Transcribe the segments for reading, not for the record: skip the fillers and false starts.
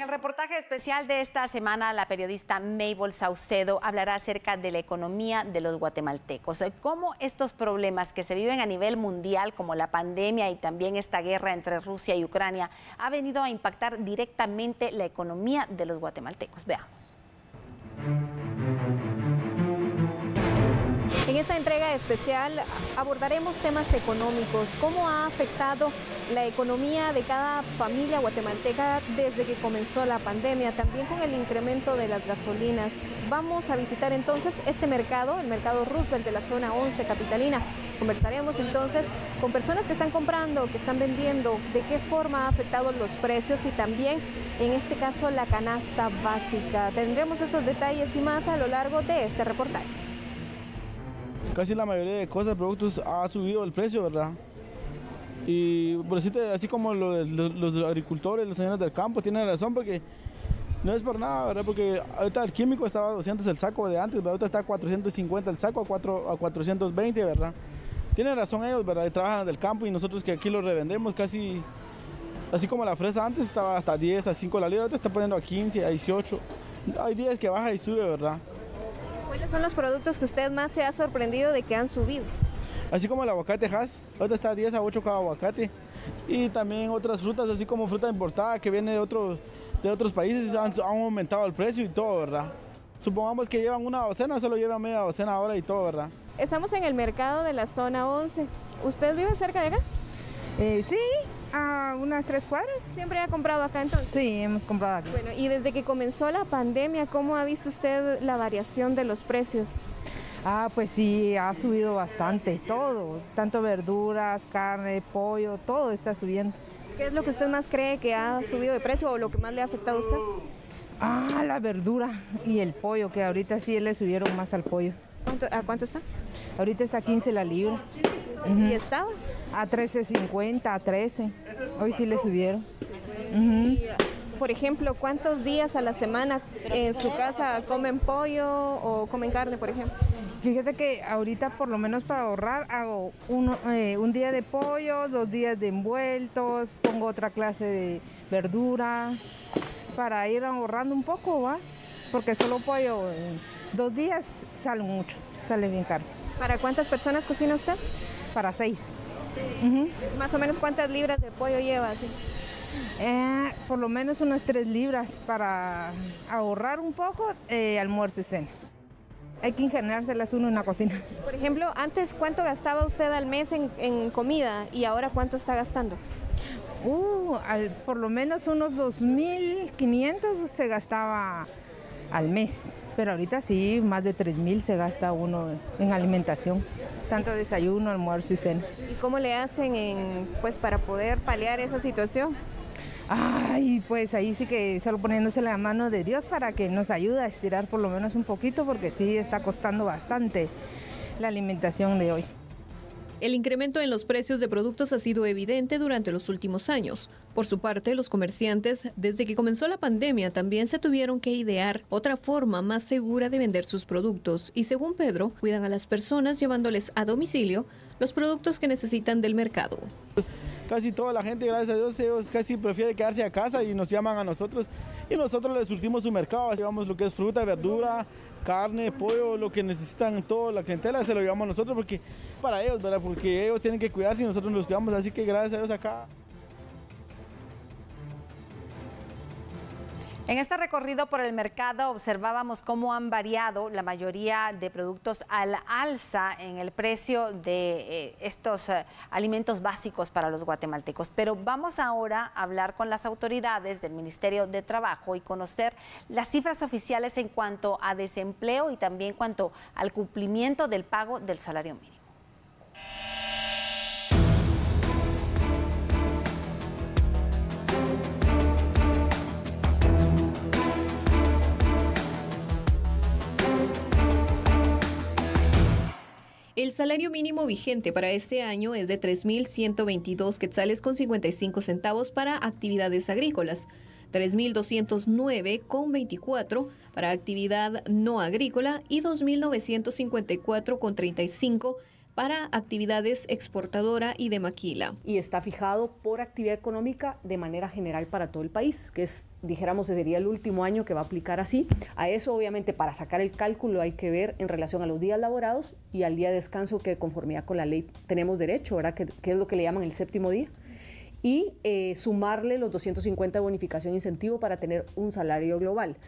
el reportaje especial de esta semana, la periodista Mabel Saucedo hablará acerca de la economía de los guatemaltecos, cómo estos problemas que se viven a nivel mundial, como la pandemia y también esta guerra entre Rusia y Ucrania, ha venido a impactar directamente la economía de los guatemaltecos. Veamos. En esta entrega especial abordaremos temas económicos, cómo ha afectado la economía de cada familia guatemalteca desde que comenzó la pandemia, también con el incremento de las gasolinas. Vamos a visitar entonces este mercado, el mercado Roosevelt de la zona 11 capitalina. Conversaremos entonces con personas que están comprando, que están vendiendo, de qué forma ha afectado los precios y también, en este caso, la canasta básica. Tendremos esos detalles y más a lo largo de este reportaje. Casi la mayoría de cosas, productos, ha subido el precio, ¿verdad? Y por decirte, así como los agricultores, los señores del campo tienen razón, porque no es por nada, ¿verdad? Porque ahorita el químico estaba a 200 el saco de antes, ¿verdad? Ahorita está a 450 el saco, a 420, ¿verdad? Tienen razón ellos, ¿verdad? Y trabajan del campo y nosotros que aquí lo revendemos casi, así como la fresa antes estaba hasta 10, a 5 la libra, ahorita está poniendo a 15, a 18. Hay días que baja y sube, ¿verdad? ¿Cuáles son los productos que usted más se ha sorprendido de que han subido? Así como el aguacate Hass, ahorita está 10 a 8 cada aguacate. Y también otras frutas, así como fruta importada que viene de otros países, han aumentado el precio y todo, ¿verdad? Supongamos que llevan una docena, solo llevan media docena ahora y todo, ¿verdad? Estamos en el mercado de la zona 11. ¿Usted vive cerca de acá? Sí, a unas 3 cuadras. ¿Siempre ha comprado acá entonces? Sí, hemos comprado aquí. Bueno, y desde que comenzó la pandemia, ¿cómo ha visto usted la variación de los precios? Pues sí, ha subido bastante, todo, tanto verduras, carne, pollo, todo está subiendo. ¿Qué es lo que usted más cree que ha subido de precio o lo que más le ha afectado a usted? La verdura y el pollo, que ahorita sí le subieron más al pollo. ¿A cuánto está? Ahorita está a 15 la libra. ¿Y estaba? A 13.50, a 13. Hoy sí le subieron. Y, por ejemplo, ¿cuántos días a la semana en su casa comen pollo o comen carne, por ejemplo? Fíjese que ahorita, por lo menos para ahorrar, hago un día de pollo, 2 días de envueltos, pongo otra clase de verdura para ir ahorrando un poco, ¿va? Porque solo pollo 2 días sale mucho, sale bien caro. ¿Para cuántas personas cocina usted? Para 6. Sí. Más o menos, ¿cuántas libras de pollo lleva así? Por lo menos unas 3 libras para ahorrar un poco, almuerzo y cena. Hay que ingeniárselas uno en la cocina. Por ejemplo, antes, ¿cuánto gastaba usted al mes en comida y ahora cuánto está gastando? Por lo menos unos 2.500 se gastaba al mes, pero ahorita sí, más de 3.000 se gasta uno en alimentación, tanto desayuno, almuerzo y cena. ¿Y cómo le hacen pues para poder paliar esa situación? Pues ahí sí que solo poniéndose la mano de Dios para que nos ayude a estirar por lo menos un poquito, porque sí está costando bastante la alimentación de hoy. El incremento en los precios de productos ha sido evidente durante los últimos años. Por su parte, los comerciantes, desde que comenzó la pandemia, también se tuvieron que idear otra forma más segura de vender sus productos y, según Pedro, cuidan a las personas llevándoles a domicilio los productos que necesitan del mercado. Casi toda la gente, gracias a Dios, ellos casi prefieren quedarse a casa y nos llaman a nosotros y nosotros les surtimos su mercado, llevamos lo que es fruta, verdura, carne, pollo, lo que necesitan, toda la clientela se lo llevamos nosotros porque para ellos, ¿verdad? Porque ellos tienen que cuidarse y nosotros los cuidamos, así que gracias a Dios acá. En este recorrido por el mercado observábamos cómo han variado la mayoría de productos al alza en el precio de estos alimentos básicos para los guatemaltecos. Pero vamos ahora a hablar con las autoridades del Ministerio de Trabajo y conocer las cifras oficiales en cuanto a desempleo y también en cuanto al cumplimiento del pago del salario mínimo. El salario mínimo vigente para este año es de 3.122 quetzales con 55 centavos para actividades agrícolas, 3.209,24 para actividad no agrícola y 2.954,35 para actividades exportadora y de maquila. Y está fijado por actividad económica de manera general para todo el país, que es, dijéramos, sería el último año que va a aplicar así. A eso, obviamente, para sacar el cálculo hay que ver en relación a los días laborados y al día de descanso que de conformidad con la ley tenemos derecho, ¿verdad? Que es lo que le llaman el séptimo día. Y sumarle los 250 de bonificación e incentivo para tener un salario global.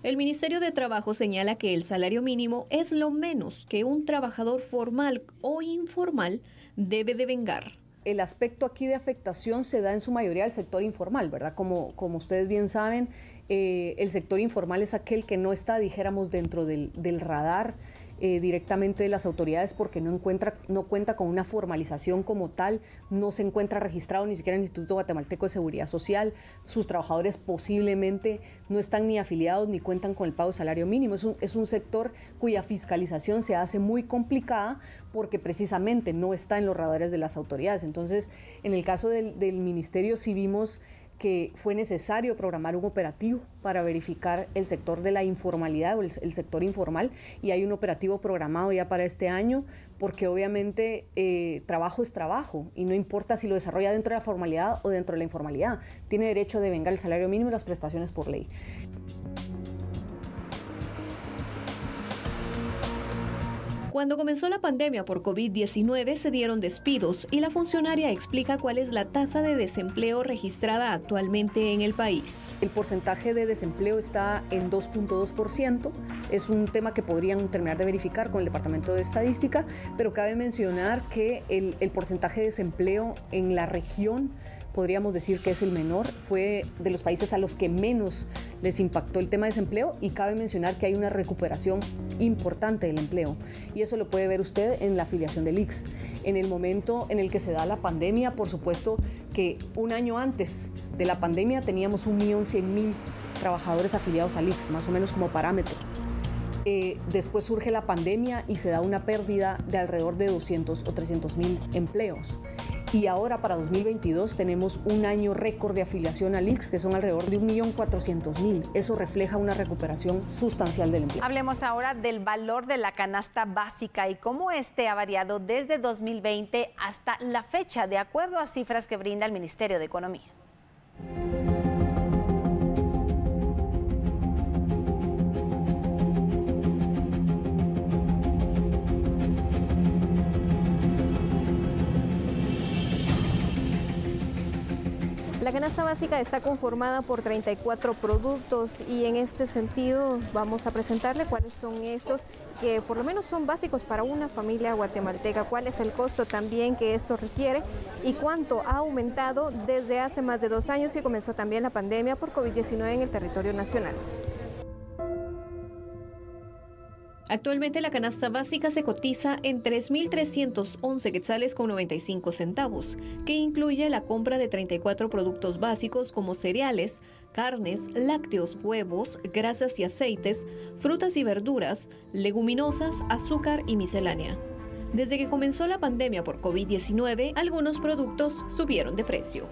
El Ministerio de Trabajo señala que el salario mínimo es lo menos que un trabajador formal o informal debe devengar. El aspecto aquí de afectación se da en su mayoría al sector informal, ¿verdad? Como ustedes bien saben, el sector informal es aquel que no está, dijéramos, dentro del radar directamente de las autoridades porque no cuenta con una formalización como tal, no se encuentra registrado ni siquiera en el Instituto Guatemalteco de Seguridad Social, sus trabajadores posiblemente no están ni afiliados ni cuentan con el pago de salario mínimo. Es un sector cuya fiscalización se hace muy complicada porque precisamente no está en los radares de las autoridades. Entonces, en el caso del ministerio sí vimos que fue necesario programar un operativo para verificar el sector de la informalidad o el sector informal, y hay un operativo programado ya para este año porque obviamente trabajo es trabajo y no importa si lo desarrolla dentro de la formalidad o dentro de la informalidad, tiene derecho a devengar el salario mínimo y las prestaciones por ley. Cuando comenzó la pandemia por COVID-19 se dieron despidos y la funcionaria explica cuál es la tasa de desempleo registrada actualmente en el país. El porcentaje de desempleo está en 2.2%. Es un tema que podrían terminar de verificar con el Departamento de Estadística, pero cabe mencionar que el porcentaje de desempleo en la región podríamos decir que es el menor, fue de los países a los que menos les impactó el tema de desempleo, y cabe mencionar que hay una recuperación importante del empleo y eso lo puede ver usted en la afiliación del ICS. En el momento en el que se da la pandemia, por supuesto que un año antes de la pandemia teníamos 1.100.000 trabajadores afiliados al ICS, más o menos como parámetro. Después surge la pandemia y se da una pérdida de alrededor de 200 o 300.000 empleos. Y ahora para 2022 tenemos un año récord de afiliación al ICS, que son alrededor de 1.400.000. Eso refleja una recuperación sustancial del empleo. Hablemos ahora del valor de la canasta básica y cómo este ha variado desde 2020 hasta la fecha, de acuerdo a cifras que brinda el Ministerio de Economía. La canasta básica está conformada por 34 productos y en este sentido vamos a presentarle cuáles son estos que por lo menos son básicos para una familia guatemalteca, cuál es el costo también que esto requiere y cuánto ha aumentado desde hace más de 2 años que comenzó también la pandemia por COVID-19 en el territorio nacional. Actualmente la canasta básica se cotiza en 3.311 quetzales con 95 centavos, que incluye la compra de 34 productos básicos como cereales, carnes, lácteos, huevos, grasas y aceites, frutas y verduras, leguminosas, azúcar y miscelánea. Desde que comenzó la pandemia por COVID-19, algunos productos subieron de precio.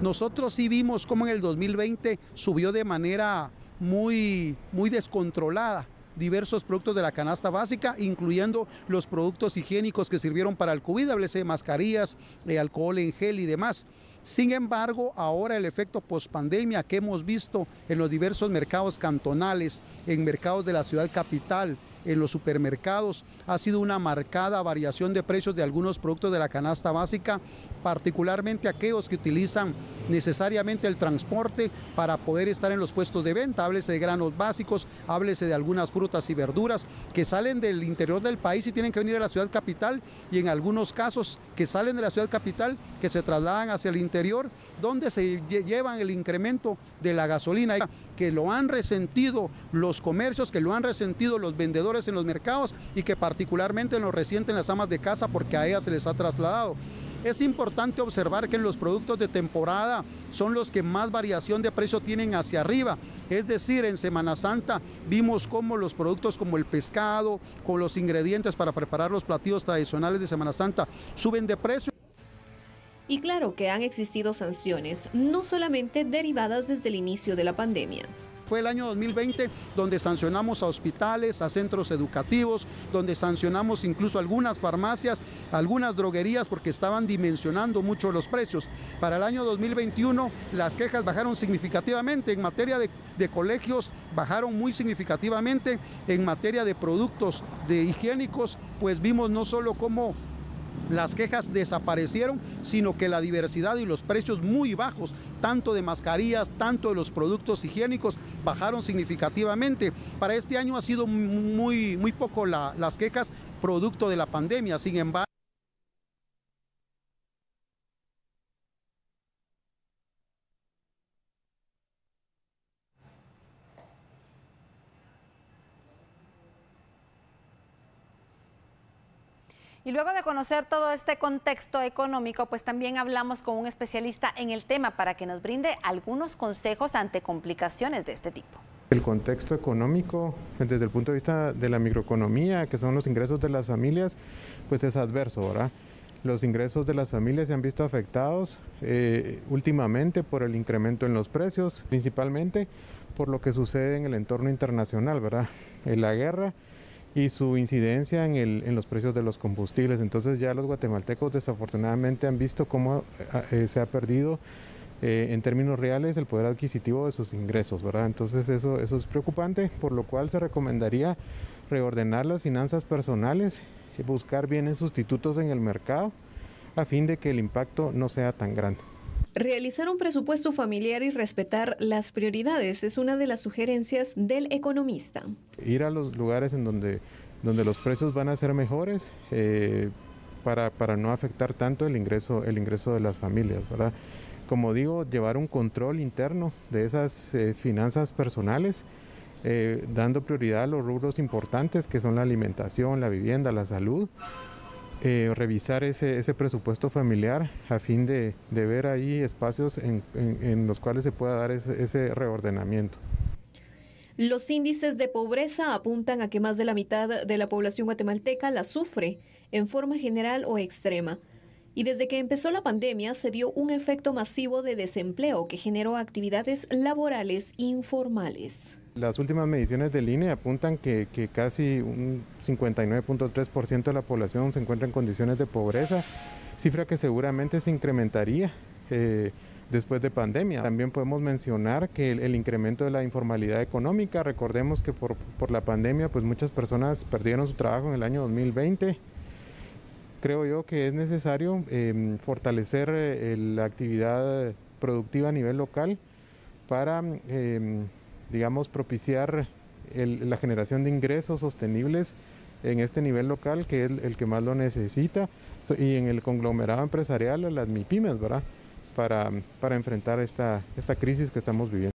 Nosotros sí vimos cómo en el 2020 subió de manera muy descontrolada diversos productos de la canasta básica, incluyendo los productos higiénicos que sirvieron para el COVID, háblese de mascarillas, alcohol en gel y demás. Sin embargo, ahora el efecto pospandemia que hemos visto en los diversos mercados cantonales, en mercados de la ciudad capital, en los supermercados, ha sido una marcada variación de precios de algunos productos de la canasta básica, particularmente aquellos que utilizan necesariamente el transporte para poder estar en los puestos de venta. Háblese de granos básicos, háblese de algunas frutas y verduras que salen del interior del país y tienen que venir a la ciudad capital, y en algunos casos que salen de la ciudad capital, que se trasladan hacia el interior, donde se llevan el incremento de la gasolina, que lo han resentido los comercios, que lo han resentido los vendedores en los mercados y que particularmente lo resienten las amas de casa porque a ellas se les ha trasladado. Es importante observar que en los productos de temporada son los que más variación de precio tienen hacia arriba. Es decir, en Semana Santa vimos cómo los productos como el pescado, con los ingredientes para preparar los platillos tradicionales de Semana Santa, suben de precio. Y claro que han existido sanciones, no solamente derivadas desde el inicio de la pandemia. Fue el año 2020 donde sancionamos a hospitales, a centros educativos, donde sancionamos incluso algunas farmacias, algunas droguerías porque estaban dimensionando mucho los precios. Para el año 2021 las quejas bajaron significativamente. En materia de colegios bajaron muy significativamente. En materia de productos higiénicos, pues vimos no solo cómo las quejas desaparecieron, sino que la diversidad y los precios muy bajos, tanto de mascarillas, tanto de los productos higiénicos, bajaron significativamente. Para este año ha sido muy poco las quejas producto de la pandemia. Sin embargo, y luego de conocer todo este contexto económico, pues también hablamos con un especialista en el tema para que nos brinde algunos consejos ante complicaciones de este tipo. El contexto económico, desde el punto de vista de la microeconomía, que son los ingresos de las familias, pues es adverso, ¿verdad? Los ingresos de las familias se han visto afectados últimamente por el incremento en los precios, principalmente por lo que sucede en el entorno internacional, ¿verdad? La guerra y su incidencia en los precios de los combustibles. Entonces ya los guatemaltecos desafortunadamente han visto cómo se ha perdido en términos reales el poder adquisitivo de sus ingresos, ¿verdad? Entonces eso es preocupante, por lo cual se recomendaría reordenar las finanzas personales y buscar bienes sustitutos en el mercado a fin de que el impacto no sea tan grande. Realizar un presupuesto familiar y respetar las prioridades es una de las sugerencias del economista. Ir a los lugares en donde los precios van a ser mejores para no afectar tanto el ingreso de las familias, ¿verdad? Como digo, llevar un control interno de esas finanzas personales, dando prioridad a los rubros importantes que son la alimentación, la vivienda, la salud. Revisar ese presupuesto familiar a fin de ver ahí espacios en los cuales se pueda dar ese reordenamiento. Los índices de pobreza apuntan a que más de la mitad de la población guatemalteca la sufre en forma general o extrema. Y desde que empezó la pandemia se dio un efecto masivo de desempleo que generó actividades laborales informales. Las últimas mediciones del INE apuntan que casi un 59.3% de la población se encuentra en condiciones de pobreza, cifra que seguramente se incrementaría después de pandemia. También podemos mencionar que el incremento de la informalidad económica, recordemos que por la pandemia pues muchas personas perdieron su trabajo en el año 2020. Creo yo que es necesario fortalecer la actividad productiva a nivel local para digamos, propiciar la generación de ingresos sostenibles en este nivel local, que es el que más lo necesita, y en el conglomerado empresarial, las MIPYMES, ¿verdad? Para enfrentar esta crisis que estamos viviendo.